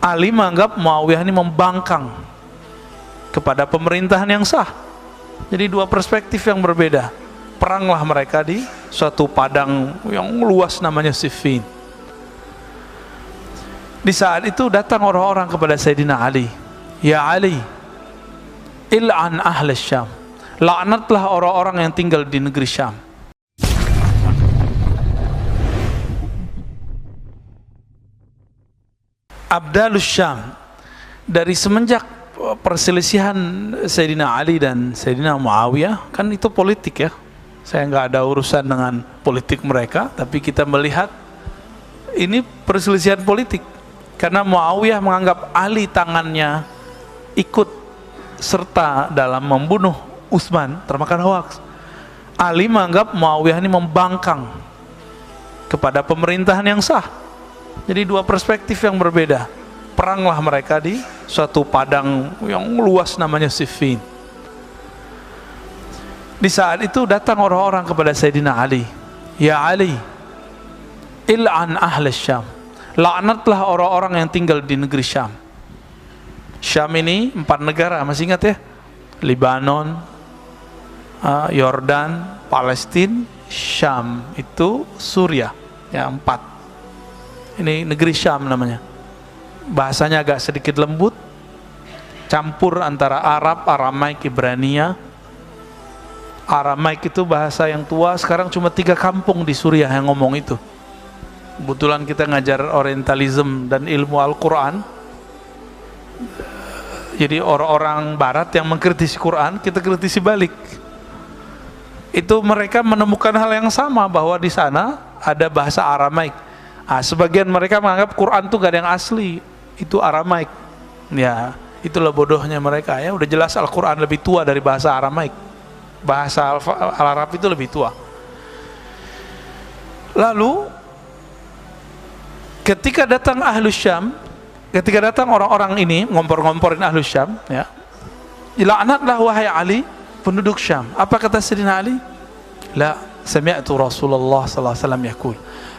Ali menganggap Muawiyah ini membangkang kepada pemerintahan yang sah. Jadi dua perspektif yang berbeda. Peranglah mereka di suatu padang yang luas namanya Siffin. Di saat itu datang orang-orang kepada Sayyidina Ali. Ya Ali, il'an ahli Syam. Laknatlah orang-orang yang tinggal di negeri Syam. Abdalus Syam. Dari semenjak perselisihan Sayyidina Ali dan Sayyidina Muawiyah, kan itu politik ya. Saya nggak ada urusan dengan politik mereka, tapi kita melihat ini perselisihan politik. Karena Muawiyah menganggap Ali tangannya ikut serta dalam membunuh Utsman, termakan hoaks. Ali menganggap Muawiyah ini membangkang kepada pemerintahan yang sah. Jadi dua perspektif yang berbeda. Peranglah mereka di suatu padang yang luas namanya Siffin. Di saat itu datang orang-orang kepada Sayyidina Ali. Ya Ali, il'an ahli Syam. Laknatlah orang-orang yang tinggal di negeri Syam. Syam ini 4 negara, masih ingat ya? Libanon, Yordan, Palestina, Syam, itu Suriah. Ya, 4. Ini negeri Syam namanya. Bahasanya agak sedikit lembut, campur antara Arab, Aramaik, Ibrania. Aramaik itu bahasa yang tua, sekarang cuma 3 kampung di Suriah yang ngomong itu. Kebetulan kita ngajar Orientalism dan ilmu Al-Quran, jadi orang-orang Barat yang mengkritisi Quran, kita kritisi balik. Itu mereka menemukan hal yang sama, bahwa di sana ada bahasa Aramaik. Sebagian mereka menganggap Quran itu gak ada yang asli, itu Aramaik. Ya, itulah bodohnya mereka ya. Udah jelas Al-Quran lebih tua dari bahasa Aramaik. Bahasa Al-Arab itu lebih tua. Lalu ketika datang Ahlus Syam, ketika datang orang-orang ini ngompor-ngomporin Ahlus Syam, ya, laknatlah wahai Ali penduduk Syam. Apa kata Sayyidina Ali? La sami'tu Rasulullah sallallahu alaihi wasallam yaqul.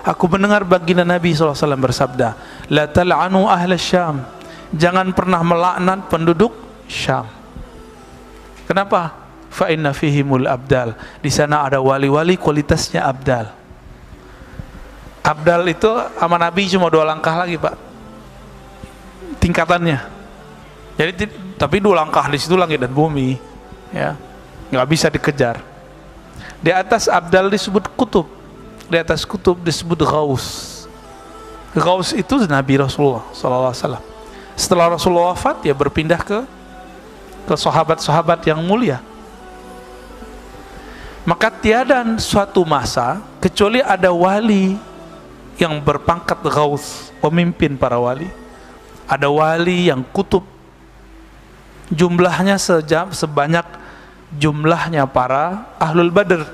Aku mendengar baginda Nabi sallallahu alaihi wasallam bersabda, la tal'anu ahla Syam. Jangan pernah melaknat penduduk Syam. Kenapa? Fa inna fihimul abdal. Di sana ada wali-wali kualitasnya abdal. Abdal itu sama Nabi cuma 2 langkah lagi, Pak. Tingkatannya. Jadi tapi 2 langkah di situ langit dan bumi, ya. Nggak bisa dikejar. Di atas abdal disebut kutub. Di atas kutub disebut ghaus. Ghaus itu Nabi Rasulullah sallallahu alaihi wasallam. Setelah Rasulullah wafat, ya berpindah ke sahabat-sahabat yang mulia. Maka tiada suatu masa kecuali ada wali yang berpangkat ghaus, pemimpin para wali. Ada wali yang kutub, jumlahnya sebanyak jumlahnya para ahlul badr,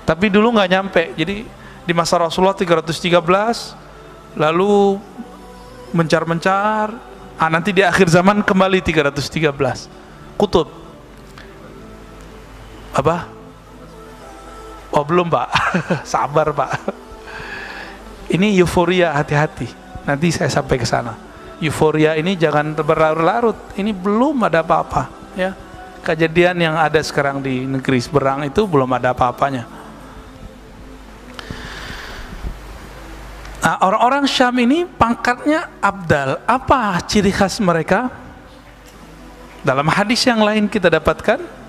tapi dulu nggak nyampe. Jadi di masa Rasulullah 313, lalu mencar-mencar, nanti di akhir zaman kembali 313 kutub. Apa? Oh belum, Pak. Sabar, Pak. Ini euforia, hati-hati. Nanti saya sampai ke sana. Euforia ini jangan berlarut-larut. Ini belum ada apa-apa, ya. Kejadian yang ada sekarang di negeri seberang itu belum ada apa-apanya. Nah, orang-orang Syam ini pangkatnya abdal. Apa ciri khas mereka? Dalam hadis yang lain kita dapatkan,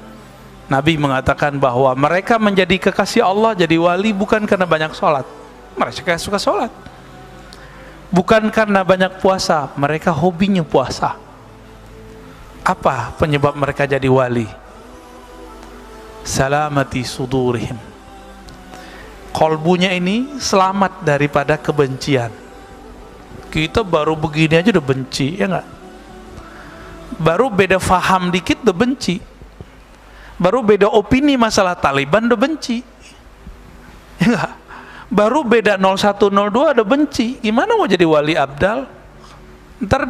Nabi mengatakan bahwa mereka menjadi kekasih Allah, jadi wali bukan karena banyak sholat. Mereka suka sholat. Bukan karena banyak puasa, mereka hobinya puasa. Apa penyebab mereka jadi wali? Salamati sudurihim. Kolbunya ini selamat daripada kebencian. Kita baru begini aja udah benci, ya enggak? Baru beda faham dikit udah benci. Baru beda opini masalah Taliban udah benci, ya enggak? Baru beda 0102 udah benci. Gimana mau jadi wali abdal? Ntar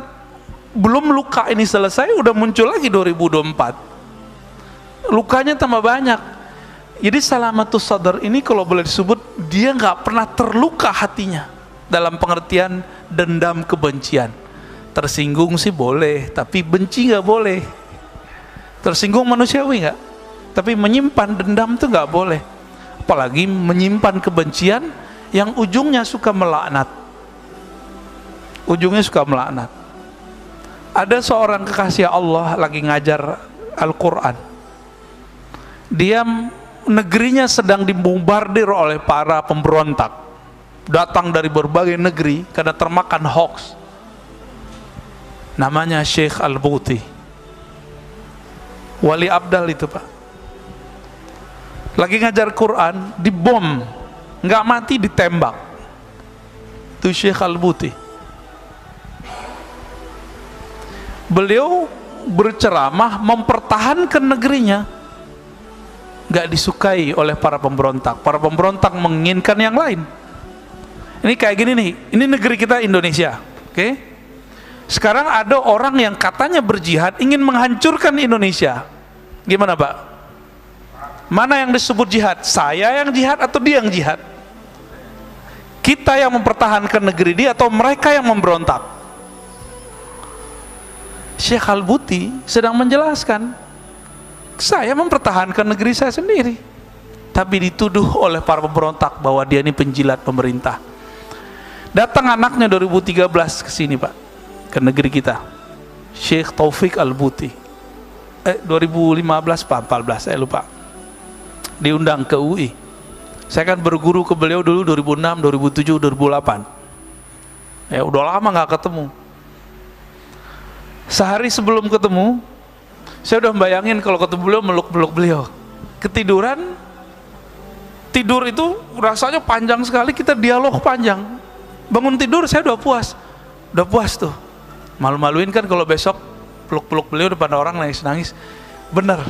belum luka ini selesai udah muncul lagi 2024. Lukanya tambah banyak. Jadi salamatus sadar ini kalau boleh disebut, dia nggak pernah terluka hatinya dalam pengertian dendam kebencian. Tersinggung sih boleh, tapi benci nggak boleh. Tersinggung manusiawi nggak, tapi menyimpan dendam tuh nggak boleh. Apalagi menyimpan kebencian yang ujungnya suka melaknat. Ujungnya suka melaknat. Ada seorang kekasih Allah lagi ngajar Al-Quran. Dia negerinya sedang dibombardir oleh para pemberontak. Datang dari berbagai negeri karena termakan hoax. Namanya Syekh Al-Buti, wali abdal itu Pak. Lagi ngajar Quran, dibom, nggak mati ditembak. Itu Syekh Al-Buti. Beliau berceramah mempertahankan negerinya, nggak disukai oleh para pemberontak. Para pemberontak menginginkan yang lain. Ini kayak gini nih, ini negeri kita Indonesia, oke? Sekarang ada orang yang katanya berjihad ingin menghancurkan Indonesia. Gimana Pak? Mana yang disebut jihad? Saya yang jihad atau dia yang jihad? Kita yang mempertahankan negeri dia atau mereka yang memberontak? Syekh Al-Buti sedang menjelaskan, saya mempertahankan negeri saya sendiri, tapi dituduh oleh para pemberontak bahwa dia ini penjilat pemerintah. Datang anaknya 2013 ke sini Pak, ke negeri kita, Syekh Taufik Al-Buti. 2015 Pak, 14 saya lupa. Diundang ke UI. Saya kan berguru ke beliau dulu 2006, 2007, 2008. Ya udah lama nggak ketemu. Sehari sebelum ketemu, saya udah membayangin kalau ketemu beliau, meluk-meluk beliau. Ketiduran, tidur itu rasanya panjang sekali, kita dialog panjang. Bangun tidur saya udah puas tuh. Malu-maluin kan kalau besok peluk-peluk beliau depan orang nangis-nangis. Bener,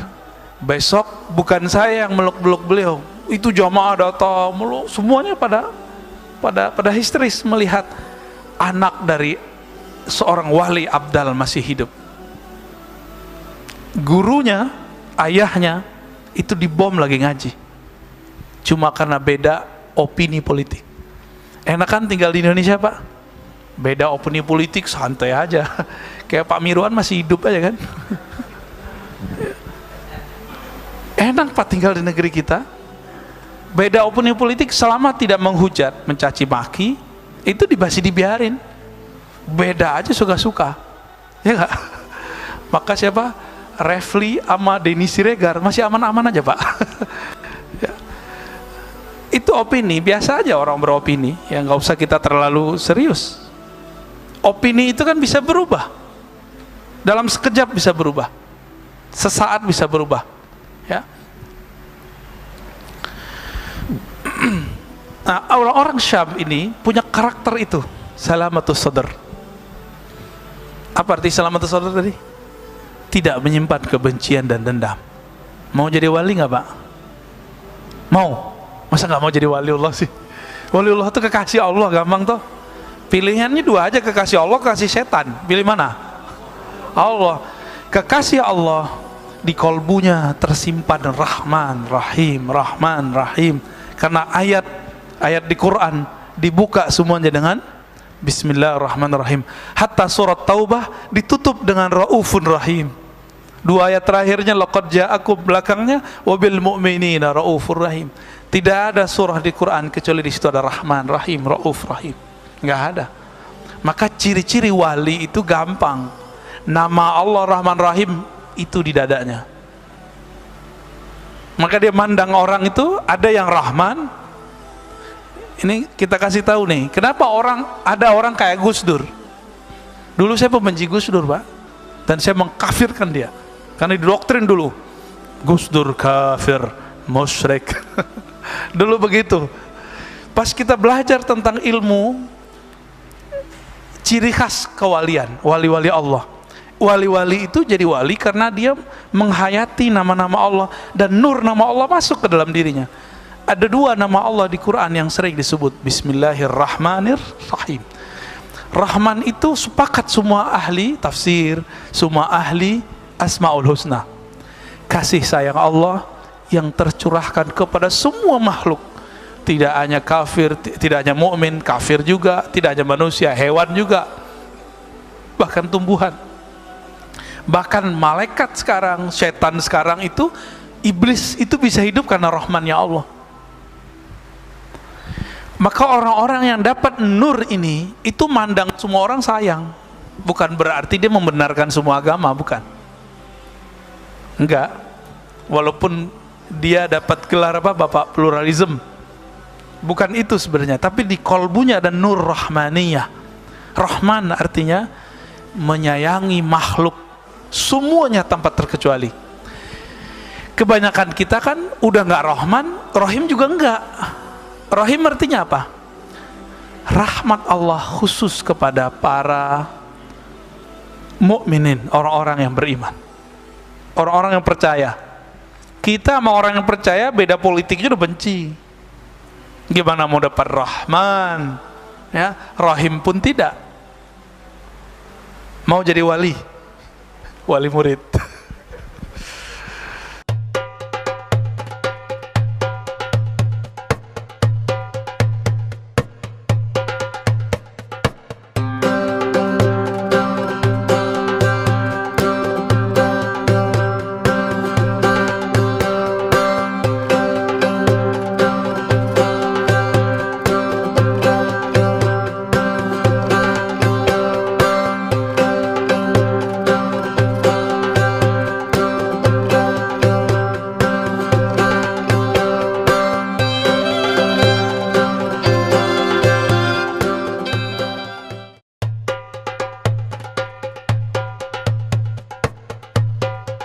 besok bukan saya yang meluk-meluk beliau, itu jamaah datang meluk, semuanya pada histeris melihat anak dari seorang wali abdal masih hidup. Gurunya, ayahnya itu dibom lagi ngaji, cuma karena beda opini politik. Enakan tinggal di Indonesia Pak, beda opini politik santai aja. Kayak Pak Mirwan masih hidup aja kan. Enak Pak tinggal di negeri kita. Beda opini politik selama tidak menghujat, mencaci maki, itu masih dibiarin. Beda aja suka-suka, ya gak? Maka siapa? Refli sama Denny Siregar masih aman-aman aja Pak. Ya. Itu opini, biasa aja orang beropini, ya nggak usah kita terlalu serius. Opini itu kan bisa berubah, dalam sekejap bisa berubah, sesaat bisa berubah, ya. Nah, orang-orang Syam ini punya karakter itu, salamatus sadar. Apa arti salamatus sadar tadi? Tidak menyimpan kebencian dan dendam. Mau jadi wali nggak Pak? Mau? Masa nggak mau jadi waliullah sih? Waliullah itu kekasih Allah, gampang toh. Pilihannya dua aja, kekasih Allah, kekasih setan. Pilih mana? Allah. Kekasih Allah di kolbunya tersimpan Rahman, Rahim, Rahman, Rahim. Karena ayat di Quran dibuka semuanya dengan Bismillahirrahmanirrahim. Hatta surat Taubah ditutup dengan Raufun Rahim. Dua ayat terakhirnya laqad ja'akum, belakangnya wabil mu'minina Raufur Rahim. Tidak ada surah di Quran kecuali di situ ada Rahman, Rahim, Rauf, Rahim. Nggak ada. Maka ciri-ciri wali itu gampang. Nama Allah Rahman Rahim itu di dadanya. Maka dia mandang orang itu ada yang Rahman. Ini kita kasih tahu nih, kenapa ada orang kayak Gus Dur. Dulu saya pembenci Gus Dur Pak, dan saya mengkafirkan dia karena didoktrin dulu, Gus Dur kafir, musyrik. Dulu begitu. Pas kita belajar tentang ilmu ciri khas kewalian, wali-wali Allah, wali-wali itu jadi wali karena dia menghayati nama-nama Allah dan nur nama Allah masuk ke dalam dirinya. Ada dua nama Allah di Quran yang sering disebut, Bismillahirrahmanirrahim. Rahman itu sepakat semua ahli tafsir, semua ahli Asmaul Husna, kasih sayang Allah yang tercurahkan kepada semua makhluk, tidak hanya kafir, tidak hanya mukmin, kafir juga, tidak hanya manusia, hewan juga. bahkan tumbuhan. Bahkan malaikat sekarang, setan sekarang itu, iblis itu bisa hidup karena rahmannya Allah. Maka orang-orang yang dapat nur ini, itu mandang semua orang sayang. Bukan berarti dia membenarkan semua agama, bukan. Enggak. Walaupun dia dapat gelar apa, Bapak Pluralism. Bukan itu sebenarnya, tapi di kolbunya ada nur rahmaniyah. Rahman artinya menyayangi makhluk semuanya tanpa terkecuali. Kebanyakan kita kan udah nggak rahman, rahim juga enggak. Rahim artinya apa? Rahmat Allah khusus kepada para mukminin, orang-orang yang beriman, orang-orang yang percaya. Kita sama orang yang percaya beda politiknya udah benci. Gimana mau dapat rahman? Ya, rahim pun tidak. Mau jadi wali murid.